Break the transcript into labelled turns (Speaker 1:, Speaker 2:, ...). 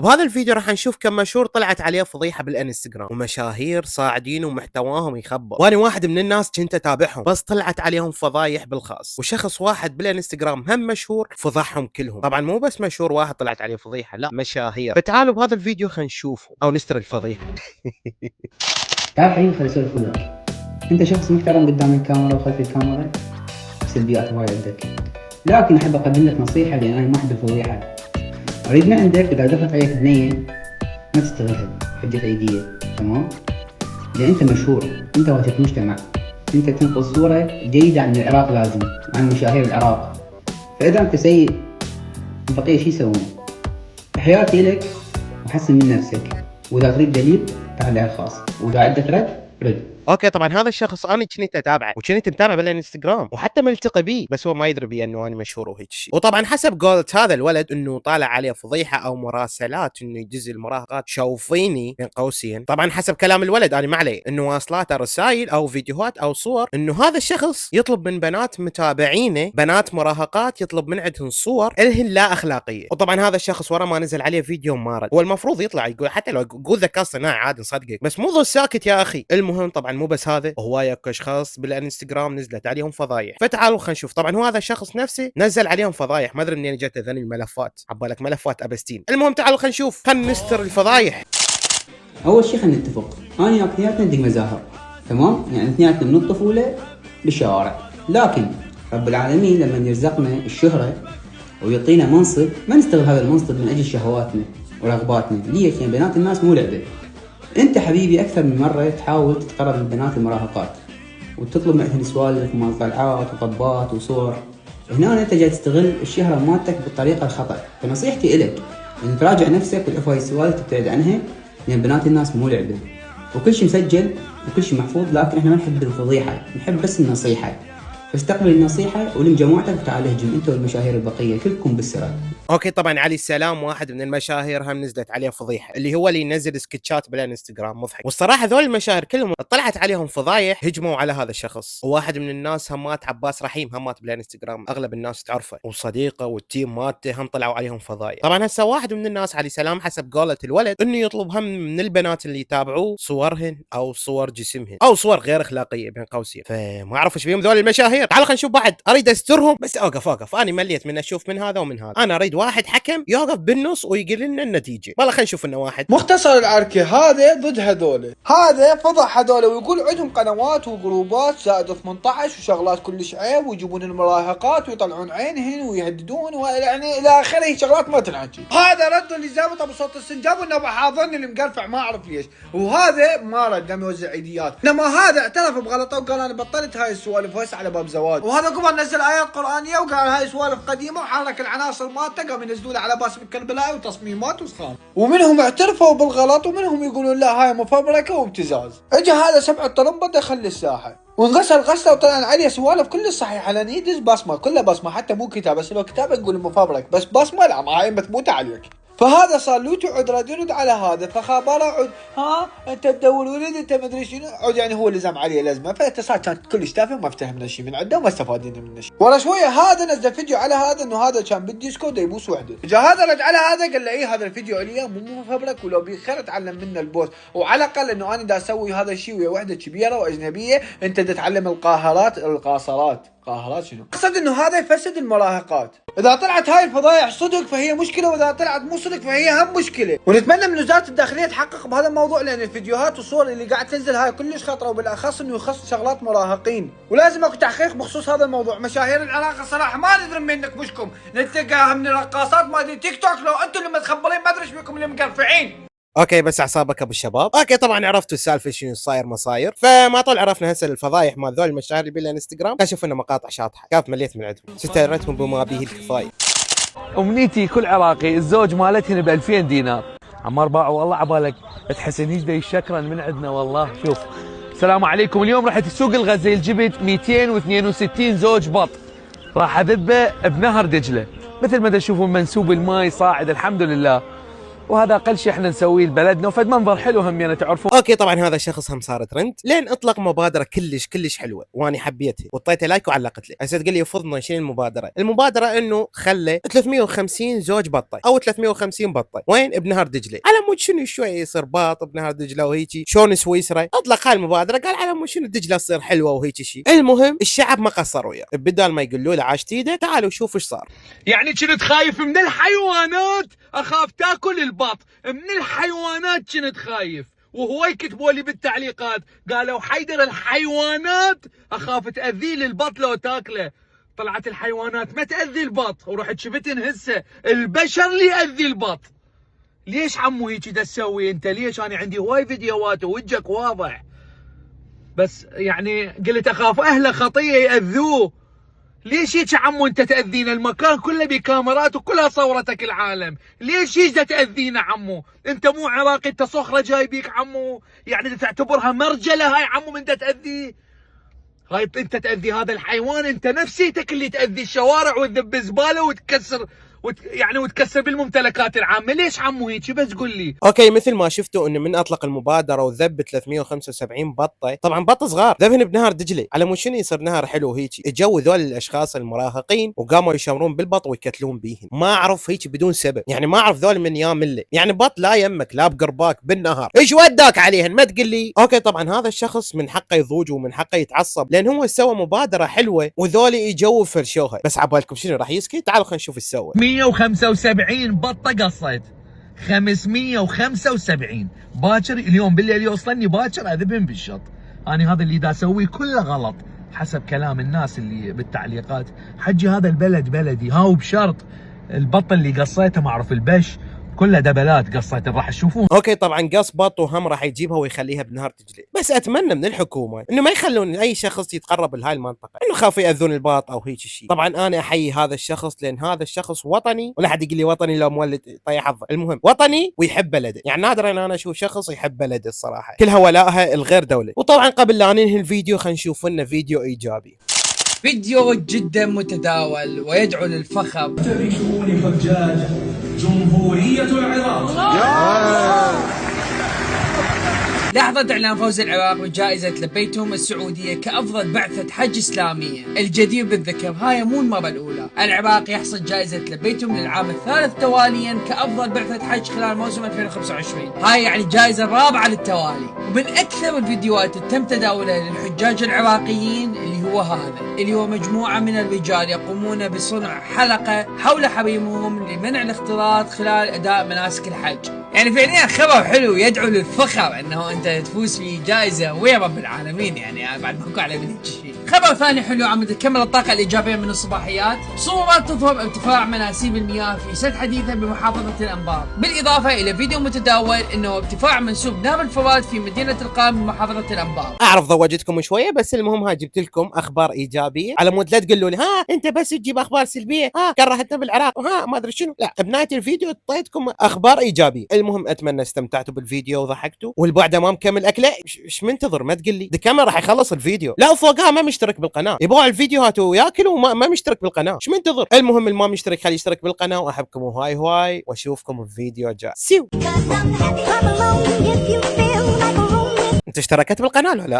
Speaker 1: بهذا الفيديو راح نشوف كم مشهور طلعت عليه فضيحة بالانستغرام، ومشاهير صاعدين ومحتواهم يخبط، وانا واحد من الناس كنت اتابعهم بس طلعت عليهم فضايح بالخاص، وشخص واحد بالانستغرام هم مشهور فضحهم كلهم. طبعا مو بس مشهور واحد طلعت عليه فضيحة، لا مشاهير. فتعالوا بهذا الفيديو خلينا نشوفه او نستر الفضيحة.
Speaker 2: تعال حبيبي خليني اسولف وياك. انت شخص محترم قدام الكاميرا وخلف الكاميرا، سلبيات هواي عندك، لكن احب اقدم لك نصيحه لان انا ما احب الفضيحه. اريد من عندك اذا دخلت عليك بنيه ما تستغلها حجه عيديه، تمام؟ لان انت مشهور، انت واجهة مجتمع، انت تنقل صوره جيده عن العراق، لازم عن مشاهير العراق. فاذا انت سيء البقيه شو يسوون؟ تحياتي لك وحسن من نفسك، واذا تريد دليل تعال على الخاص، واذا عندك رد.
Speaker 1: اوكي طبعا هذا الشخص انا كنت اتابعه وكنت متابعه بالانستغرام وحتى ملتقي به، بس هو ما يدري بي انه انا مشهور وهيك شيء. وطبعا حسب قولة هذا الولد انه طالع عليه فضيحه او مراسلات انه يدز المراهقات شوفيني بين قوسين. طبعا حسب كلام الولد انا ما عليه انه واصلاته رسائل او فيديوهات او صور انه هذا الشخص يطلب من بنات متابعينه، بنات مراهقات، يطلب من عندهم صور الهن لا اخلاقيه. وطبعا هذا الشخص ورا ما نزل عليه فيديو ما رد. هو المفروض يطلع يقول، حتى لو يقول ذكاء صناعي عادي نصدقك، بس مو ظل ساكت يا اخي. المهم طبعا مو بس هذا، وهوايه اشخاص بالانستغرام نزلت عليهم فضايح. فتعالوا خلينا نشوف. طبعا هو هذا الشخص نفسه نزل عليهم فضايح، ما ادري منين جت ذني الملفات، عبالك ملفات ابستين. المهم تعالوا خلينا نشوف، خلينا نستر الفضايح.
Speaker 2: اول شيء خلينا نتفق، انا وياك اثنيناتنا ندق مزاهر، تمام؟ يعني اثنيناتنا من الطفوله بالشوارع، لكن رب العالمين لما يرزقنا الشهره ويعطينا منصب ما نستغل هذا المنصب من اجل شهواتنا ورغباتنا. ليش؟ يعني بنات الناس مو لعبه. انت حبيبي اكثر من مره تحاول تتقرب من بنات المراهقات وتطلب معهن سوالف ومطلعات وطبات وصور. هنا انت جاي تستغل الشهره مالتك بالطريقه الخطا. فنصيحتي الك ان تراجع نفسك وتعرف هاي السوالف تبتعد عنها، لان بنات الناس مو لعبه، وكل شيء مسجل وكل شيء محفوظ. لكن احنا ما نحب الفضيحه، نحب بس النصيحه. فاستقبل النصيحه ولم جماعتك وتعال اهجم انت والمشاهير البقيه كلكم بالسلام.
Speaker 1: اوكي طبعا علي السلام واحد من المشاهير هم نزلت عليه فضيحه، اللي هو اللي ينزل سكتشات بالانستغرام مضحك. والصراحه ذول المشاهير كلهم طلعت عليهم فضايح هجموا على هذا الشخص. وواحد من الناس همات عباس رحيم همات بالانستغرام، اغلب الناس تعرفه، وصديقه والتيم مالته هم طلعوا عليهم فضايح. طبعا هسه واحد من الناس علي سلام حسب قولة الولد انه يطلب هم من البنات اللي يتابعوه صورهن او صور جسمهن او صور غير اخلاقيه بين قوسين. فما اعرف ايش بيهم ذول المشاهير. تعالوا خلينا نشوف بعد. اريد استرهم بس اوقف انا مليت من اشوف من هذا ومن هذا. انا اريد واحد حكم يوقف بالنص ويقول لنا النتيجه. والله خلينا نشوف انه واحد
Speaker 3: مختصر العركة هذا ضد هذول، هذا فضح هذول ويقول عندهم قنوات وجروبات زائد 18 وشغلات كلش عيب، ويجيبون المراهقات ويطلعون عينهن ويهددون يعني الى اخره شغلات ما تنحكي. هذا رد اللي زابط ابو صوت السنجاب انه حاضرني اللي مقرفع ما اعرف ليش، وهذا ما رد لم يوزع عيديات، انما هذا اعترف بغلطه وقال انا بطلت هاي السوالف وهسه على باب زواج. وهذا قبل نزل ايات قرانيه وقال هاي سوالف قديمه وحرك العناصر مالته قام ينزلون على باس الكربلاء وتصميمات وسخام، ومنهم اعترفوا بالغلط ومنهم يقولون لا هاي مفبركه وابتزاز. اجى هذا سمع الطرمبه دخل للساحه وانغسل غسله وطلع عليه سوالف كل صحيحه، لان يدز بصمه كله بصمه، حتى مو كتاب، بس لو كتاب يقول مفبرك بس بصمه لا ما هاي مثبوته عليك. فهذا صار له تعود رد يرد على هذا، فخابره عود ها انت تدور ولد انت ما ادري شنو عود، يعني هو اللي زم عليه لازمه. فاتصال كانت كلش تافه وما افتهمنا شيء من عنده وما استفادنا منه شيء. ورا شويه هذا نزل فيديو على هذا انه هذا كان بالديسكو دا يبوس وحده. جاء هذا رد على هذا قال له ايه هذا الفيديو عليا مو مفبرك، ولو بي خير اتعلم منه البوس، وعلى الاقل انه انا دا اسوي هذا الشيء ويا وحده كبيره واجنبيه انت دا تتعلم القاصرات شنو؟ اقصد انه هذا يفسد المراهقات. اذا طلعت هاي الفضايح صدق فهي مشكله، واذا طلعت مو صدق فهي هم مشكله. ونتمنى من وزاره الداخليه تحقق بهذا الموضوع، لان الفيديوهات والصور اللي قاعد تنزل هاي كلش خطره، وبالاخص انه يخص شغلات مراهقين، ولازم اكو تحقيق بخصوص هذا الموضوع. مشاهير العراق الصراحه ما ندري من نكبشكم، نلتقاها من الرقاصات مال تيك توك، لو انتم اللي متخبرين ما ادري ايش بكم اللي مقرفعين.
Speaker 1: اوكي بس اعصابك ابو الشباب. اوكي طبعا عرفتوا السالفه شنو صاير مصاير. فما طول عرفنا هسه الفضايح مال ذول المشاهير اللي بالانستغرام. اشوف انه مقاطع شاطحه كانت مليت من عندهم، سترتهم بما به الكفايه.
Speaker 4: امنيتي كل عراقي الزوج مالتهن ب 2000 دينار. عمار باعوا والله عبالك تحسن يجدي شكرا من عندنا والله. شوف السلام عليكم، اليوم رحت السوق الغزيل جبت 262 زوج بط، راح اذبه بنهر دجله. مثل ما تشوفون منسوب الماي صاعد الحمد لله. وهذا اقل شيء احنا نسويه لبلدنا، وفد منظر حلو هم يعني تعرفون.
Speaker 1: اوكي طبعا هذا الشخص هم صار ترند لين اطلق مبادره كلش حلوه وانا حبيتها وطيتها لايك وعلقت لي. هسه تقول لي يفضل نشيل المبادره انه خلى 350 زوج بطه او 350 بطه وين بنهر دجله، على مود شنو شوي يصير باط بنهر دجله وهيجي شلون سويسرا. اطلق هاي المبادره قال على مود شنو دجله تصير حلوه وهيك شيء. المهم الشعب ما قصر وياه، بدال ما يقولوا له عاش تيده تعالوا شوفوا ايش صار.
Speaker 4: يعني كنت خايف من الحيوانات، اخاف تاكل البط، من الحيوانات كنت خايف. وهو يكتبوا لي بالتعليقات قالوا حيدر الحيوانات اخاف تاذيه البط لو تاكله. طلعت الحيوانات ما تاذي البط، ورحت شفتن هسه البشر اللي ياذي البط. ليش عمو هيك تسوي انت؟ ليش؟ انا عندي هواي فيديوهات ووجهك واضح، بس يعني قلت اخاف اهله خطيه ياذوه. ليش هيك عمو انت تاذينا؟ المكان كله بكاميرات وكلها صورتك العالم، ليش هيك تاذينا عمو؟ انت مو عراقي، انت صخره جاي بيك عمو، يعني تعتبرها مرجله هاي عمو من تاذي؟ هاي انت تاذي هذا الحيوان، انت نفسيتك اللي تاذي الشوارع وتذب زباله وتكسر وتكسر بالممتلكات العامه. ليش عمو هيك؟ بس قول لي.
Speaker 1: اوكي مثل ما شفتوا انه من اطلق المبادره وذب 375 بطه، طبعا بط صغار ذبهن بنهر دجله على مو شنو يصير نهر حلو هيك. اجوا ذول الاشخاص المراهقين وقاموا يشمرون بالبط ويكتلون بيهن، ما اعرف هيك بدون سبب، يعني ما اعرف ذول من يامله، يعني بط لا يمك لا بقرباك بالنهار، ايش وداك عليهن ما تقول لي. اوكي طبعا هذا الشخص من حقه يضوج ومن حقه يتعصب لان هو سوى مبادره حلوه وذول اجوا فرشوها، بس عبالكم شنو راح يسكت؟ تعالوا خلينا نشوف ايش سوى.
Speaker 4: 175 بطه قصيت، 575 باكر اليوم بالليل يوصلني باكر اذبهم بالشط. انا هذا اللي دا اسويه كله غلط حسب كلام الناس اللي بالتعليقات. حجي هذا البلد بلدي، هاو بشرط البطه اللي قصيته ما اعرف البش كلها دبلات قصيت راح تشوفون.
Speaker 1: اوكي طبعا قص بط وهم راح يجيبها ويخليها بنهر دجله، بس اتمنى من الحكومه انه ما يخلون اي شخص يتقرب لهاي المنطقه، انه خافوا ياذون البط او هيك شيء. طبعا انا احيي هذا الشخص لان هذا الشخص وطني، ولا حد يقول لي وطني لو مولد طيح حظه، المهم وطني ويحب بلده، يعني نادر ان انا اشوف شخص يحب بلده الصراحه، كلها ولائها الغير دوله. وطبعا قبل لا ننهي الفيديو خلينا نشوف لنا فيديو ايجابي.
Speaker 5: فيديو جدا متداول ويدعو للفخر.
Speaker 6: في شؤون حجاج جمهورية العراق.
Speaker 5: لحظة إعلان فوز العراق بجائزة لبيتهم السعودية كأفضل بعثة حج إسلامية. الجدير بالذكر هاي مو المرة الأولى، العراق يحصد جائزة لبيتهم للعام الثالث تواليا كأفضل بعثة حج خلال موسم 2025. هاي يعني الجائزة الرابعة للتوالي، ومن أكثر الفيديوهات اللي تم تداولها للحجاج العراقيين اللي هو هذا، اللي هو مجموعة من الرجال يقومون بصنع حلقة حول حريمهم لمنع الاختلاط خلال أداء مناسك الحج. يعني فعليا خبر حلو يدعو للفخر انه انت تفوز في جائزه ويا رب العالمين، يعني بعد ماكو اعلى من هيك شيء. خبر ثاني حلو عم تكمل الطاقه الايجابيه من الصباحيات، صورات تظهر ارتفاع مناسيب المياه في سد حديثه بمحافظه الانبار، بالاضافه الى فيديو متداول انه ارتفاع منسوب نهر الفرات في مدينه القام بمحافظه الانبار.
Speaker 1: اعرف ضوجتكم شويه بس المهم ها جبت لكم اخبار ايجابيه، على مود لا تقولوا لي ها انت بس تجيب اخبار سلبيه، ها كرهتنا بالعراق وها ما ادري شنو، لا بنهايه الفيديو اعطيتكم اخبار ايجابيه. المهم اتمنى استمتعتوا بالفيديو وضحكتوا، والبعد ما مكمل اكله ايش منتظر؟ ما تقول لي كمان راح يخلص الفيديو، لا وفوقها ما مشترك بالقناه، يبغوا الفيديوهات وياكل وما مشترك بالقناه، ايش منتظر؟ المهم اللي ما مشترك خليه يشترك بالقناه، واحبكم هواي واشوفكم في فيديو جاي. سيو انت اشتركت بالقناه ولا لا؟